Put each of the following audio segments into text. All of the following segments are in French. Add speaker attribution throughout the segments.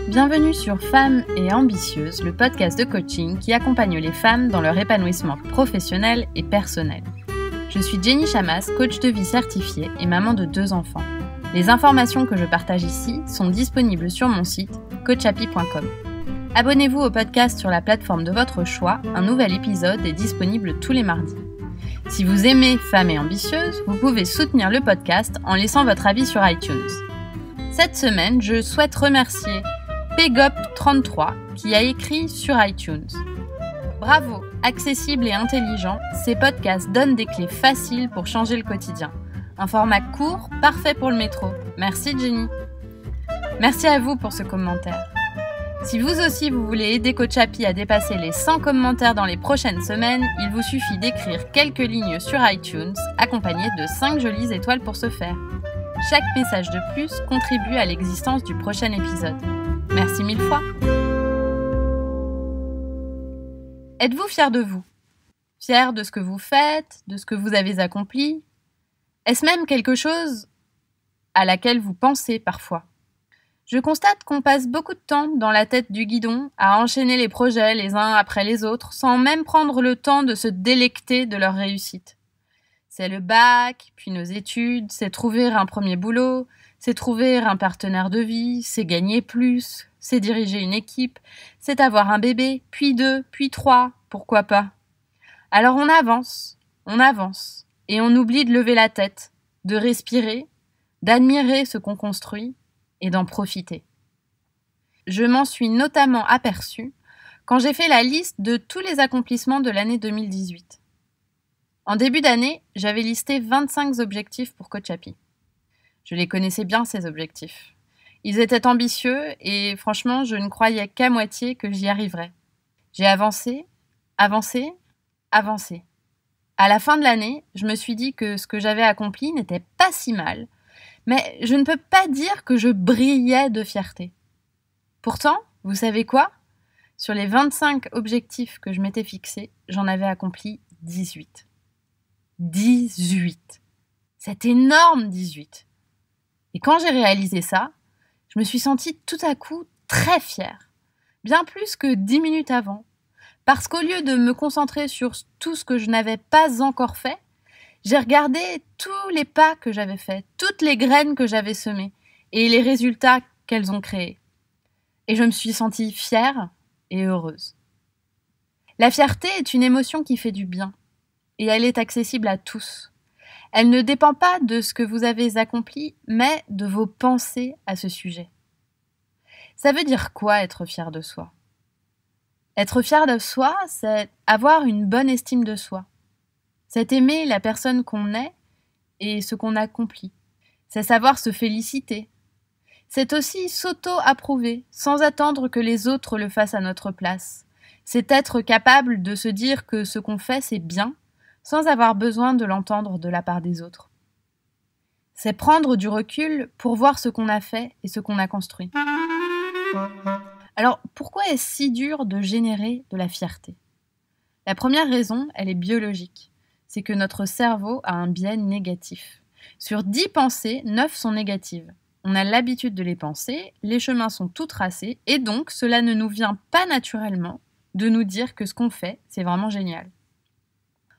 Speaker 1: Bienvenue sur Femmes et Ambitieuses, le podcast de coaching qui accompagne les femmes dans leur épanouissement professionnel et personnel. Je suis Jenny Chamas, coach de vie certifiée et maman de 2 enfants. Les informations que je partage ici sont disponibles sur mon site coachapi.com. Abonnez-vous au podcast sur la plateforme de votre choix, un nouvel épisode est disponible tous les mardis. Si vous aimez Femmes et Ambitieuses, vous pouvez soutenir le podcast en laissant votre avis sur iTunes. Cette semaine, je souhaite remercier Pegop33 qui a écrit sur iTunes. Bravo, accessible et intelligent, ces podcasts donnent des clés faciles pour changer le quotidien. Un format court, parfait pour le métro. Merci Jenny. Merci à vous pour ce commentaire. Si vous aussi vous voulez aider Coachapi à dépasser les 100 commentaires dans les prochaines semaines, il vous suffit d'écrire quelques lignes sur iTunes, accompagnées de 5 jolies étoiles pour ce faire. Chaque message de plus contribue à l'existence du prochain épisode. Merci 1000 fois. Êtes-vous fier de vous? Fier de ce que vous faites, de ce que vous avez accompli? Est-ce même quelque chose à laquelle vous pensez parfois? Je constate qu'on passe beaucoup de temps dans la tête du guidon à enchaîner les projets les uns après les autres sans même prendre le temps de se délecter de leur réussite. C'est le bac, puis nos études, c'est trouver un premier boulot, c'est trouver un partenaire de vie, c'est gagner plus, c'est diriger une équipe, c'est avoir un bébé, puis 2, puis 3, pourquoi pas. Alors on avance, et on oublie de lever la tête, de respirer, d'admirer ce qu'on construit et d'en profiter. Je m'en suis notamment aperçue quand j'ai fait la liste de tous les accomplissements de l'année 2018. En début d'année, j'avais listé 25 objectifs pour Coachapi. Je les connaissais bien, ces objectifs. Ils étaient ambitieux et franchement, je ne croyais qu'à moitié que j'y arriverais. J'ai avancé. À la fin de l'année, je me suis dit que ce que j'avais accompli n'était pas si mal, mais je ne peux pas dire que je brillais de fierté. Pourtant, vous savez quoi? Sur les 25 objectifs que je m'étais fixés, j'en avais accompli 18. 18. C'est énorme, 18. Et quand j'ai réalisé ça, je me suis sentie tout à coup très fière. Bien plus que 10 minutes avant. Parce qu'au lieu de me concentrer sur tout ce que je n'avais pas encore fait, j'ai regardé tous les pas que j'avais faits, toutes les graines que j'avais semées et les résultats qu'elles ont créés. Et je me suis sentie fière et heureuse. La fierté est une émotion qui fait du bien et elle est accessible à tous. Elle ne dépend pas de ce que vous avez accompli, mais de vos pensées à ce sujet. Ça veut dire quoi être fier de soi? Être fier de soi, c'est avoir une bonne estime de soi. C'est aimer la personne qu'on est et ce qu'on accomplit. C'est savoir se féliciter. C'est aussi s'auto-approuver, sans attendre que les autres le fassent à notre place. C'est être capable de se dire que ce qu'on fait, c'est bien, sans avoir besoin de l'entendre de la part des autres. C'est prendre du recul pour voir ce qu'on a fait et ce qu'on a construit. Alors, pourquoi est-ce si dur de générer de la fierté? La première raison, elle est biologique. C'est que notre cerveau a un biais négatif. Sur 10 pensées, 9 sont négatives. On a l'habitude de les penser, les chemins sont tout tracés, et donc cela ne nous vient pas naturellement de nous dire que ce qu'on fait, c'est vraiment génial.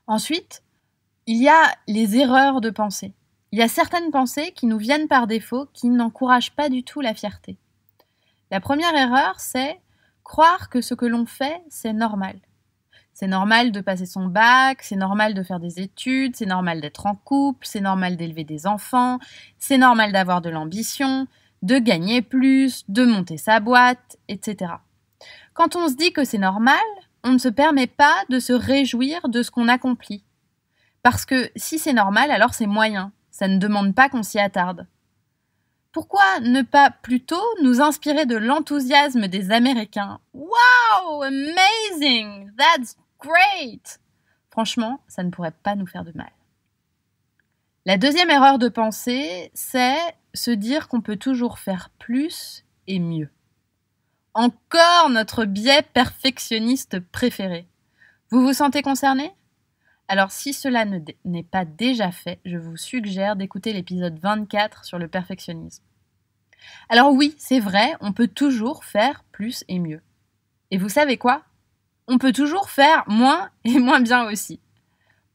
Speaker 1: Ensuite, il y a les erreurs de pensée. Il y a certaines pensées qui nous viennent par défaut, qui n'encouragent pas du tout la fierté. La première erreur, c'est croire que ce que l'on fait, c'est normal. C'est normal de passer son bac, c'est normal de faire des études, c'est normal d'être en couple, c'est normal d'élever des enfants, c'est normal d'avoir de l'ambition, de gagner plus, de monter sa boîte, etc. Quand on se dit que c'est normal, on ne se permet pas de se réjouir de ce qu'on accomplit. Parce que si c'est normal, alors c'est moyen. Ça ne demande pas qu'on s'y attarde. Pourquoi ne pas plutôt nous inspirer de l'enthousiasme des Américains? Wow, amazing, that's great! Franchement, ça ne pourrait pas nous faire de mal. La deuxième erreur de pensée, c'est se dire qu'on peut toujours faire plus et mieux. Encore notre biais perfectionniste préféré. Vous vous sentez concerné? Alors si cela n'est pas déjà fait, je vous suggère d'écouter l'épisode 24 sur le perfectionnisme. Alors oui, c'est vrai, on peut toujours faire plus et mieux. Et vous savez quoi? On peut toujours faire moins et moins bien aussi.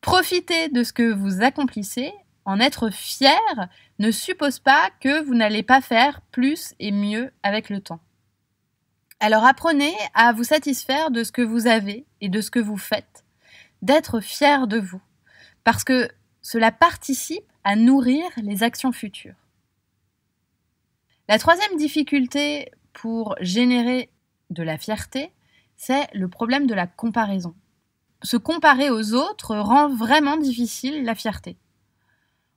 Speaker 1: Profiter de ce que vous accomplissez, en être fier, ne suppose pas que vous n'allez pas faire plus et mieux avec le temps. Alors apprenez à vous satisfaire de ce que vous avez et de ce que vous faites, d'être fier de vous, parce que cela participe à nourrir les actions futures. La troisième difficulté pour générer de la fierté, c'est le problème de la comparaison. Se comparer aux autres rend vraiment difficile la fierté.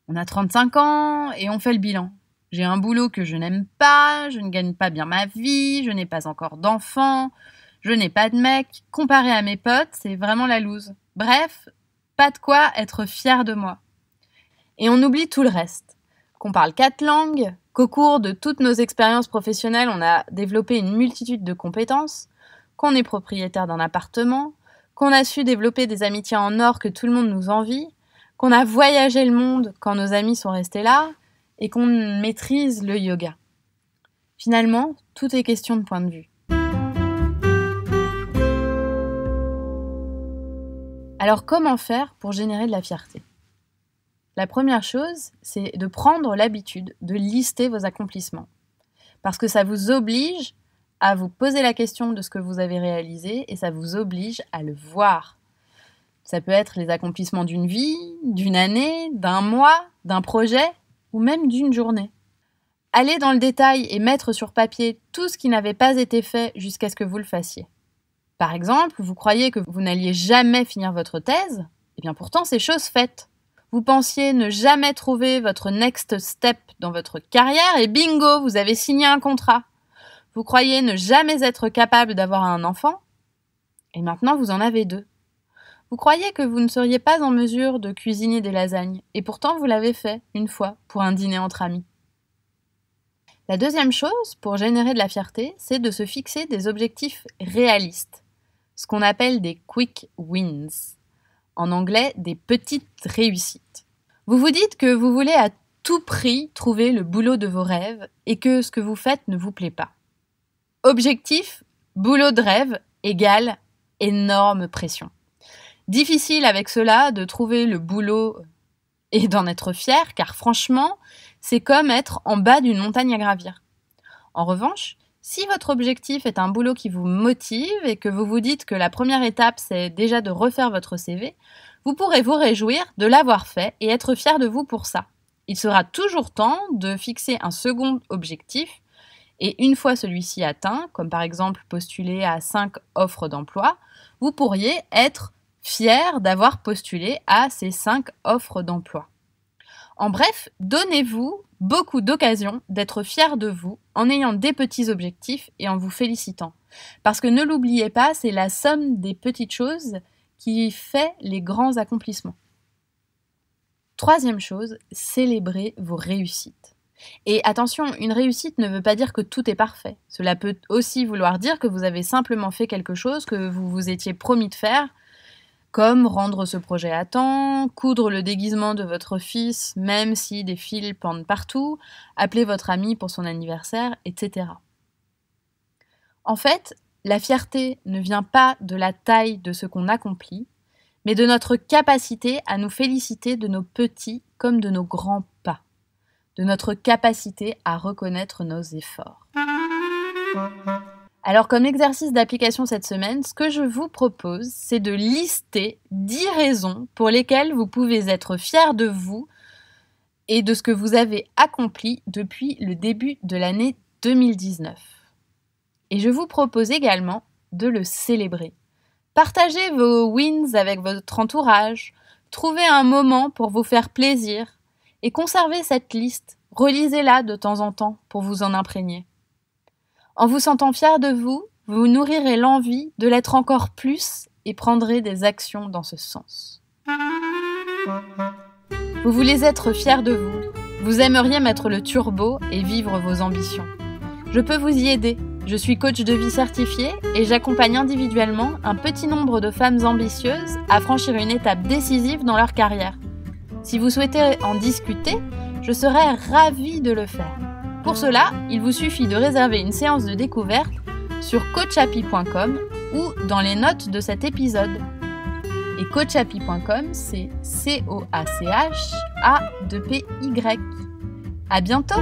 Speaker 1: On a 35 ans et on fait le bilan. J'ai un boulot que je n'aime pas, je ne gagne pas bien ma vie, je n'ai pas encore d'enfant, je n'ai pas de mec. Comparé à mes potes, c'est vraiment la loose. Bref, pas de quoi être fier de moi. Et on oublie tout le reste. Qu'on parle 4 langues, qu'au cours de toutes nos expériences professionnelles, on a développé une multitude de compétences, qu'on est propriétaire d'un appartement, qu'on a su développer des amitiés en or que tout le monde nous envie, qu'on a voyagé le monde quand nos amis sont restés là, et qu'on maîtrise le yoga. Finalement, tout est question de point de vue. Alors comment faire pour générer de la fierté? La première chose, c'est de prendre l'habitude de lister vos accomplissements. Parce que ça vous oblige à vous poser la question de ce que vous avez réalisé et ça vous oblige à le voir. Ça peut être les accomplissements d'une vie, d'une année, d'un mois, d'un projet ou même d'une journée. Allez dans le détail et mettre sur papier tout ce qui n'avait pas été fait jusqu'à ce que vous le fassiez. Par exemple, vous croyez que vous n'alliez jamais finir votre thèse, et bien pourtant c'est chose faite. Vous pensiez ne jamais trouver votre next step dans votre carrière et bingo, vous avez signé un contrat. Vous croyez ne jamais être capable d'avoir un enfant, et maintenant vous en avez 2. Vous croyez que vous ne seriez pas en mesure de cuisiner des lasagnes, et pourtant vous l'avez fait une fois pour un dîner entre amis. La deuxième chose pour générer de la fierté, c'est de se fixer des objectifs réalistes, ce qu'on appelle des quick wins, en anglais des petites réussites. Vous vous dites que vous voulez à tout prix trouver le boulot de vos rêves et que ce que vous faites ne vous plaît pas. Objectif, boulot de rêve égale énorme pression. Difficile avec cela de trouver le boulot et d'en être fier, car franchement, c'est comme être en bas d'une montagne à gravir. En revanche, si votre objectif est un boulot qui vous motive et que vous vous dites que la première étape, c'est déjà de refaire votre CV, vous pourrez vous réjouir de l'avoir fait et être fier de vous pour ça. Il sera toujours temps de fixer un second objectif et une fois celui-ci atteint, comme par exemple postuler à 5 offres d'emploi, vous pourriez être fier d'avoir postulé à ces 5 offres d'emploi. En bref, donnez-vous beaucoup d'occasions d'être fier de vous en ayant des petits objectifs et en vous félicitant. Parce que ne l'oubliez pas, c'est la somme des petites choses qui fait les grands accomplissements. Troisième chose, célébrez vos réussites. Et attention, une réussite ne veut pas dire que tout est parfait. Cela peut aussi vouloir dire que vous avez simplement fait quelque chose que vous vous étiez promis de faire, comme rendre ce projet à temps, coudre le déguisement de votre fils, même si des fils pendent partout, appeler votre ami pour son anniversaire, etc. En fait, la fierté ne vient pas de la taille de ce qu'on accomplit, mais de notre capacité à nous féliciter de nos petits comme de nos grands pas, de notre capacité à reconnaître nos efforts. Alors comme exercice d'application cette semaine, ce que je vous propose, c'est de lister 10 raisons pour lesquelles vous pouvez être fiers de vous et de ce que vous avez accompli depuis le début de l'année 2019. Et je vous propose également de le célébrer. Partagez vos wins avec votre entourage, trouvez un moment pour vous faire plaisir et conservez cette liste, relisez-la de temps en temps pour vous en imprégner. En vous sentant fier de vous, vous nourrirez l'envie de l'être encore plus et prendrez des actions dans ce sens. Vous voulez être fier de vous, vous aimeriez mettre le turbo et vivre vos ambitions. Je peux vous y aider. Je suis coach de vie certifié et j'accompagne individuellement un petit nombre de femmes ambitieuses à franchir une étape décisive dans leur carrière. Si vous souhaitez en discuter, je serais ravie de le faire. Pour cela, il vous suffit de réserver une séance de découverte sur coachapi.com ou dans les notes de cet épisode. Et coachapi.com, c'est COACHA2PY. À bientôt!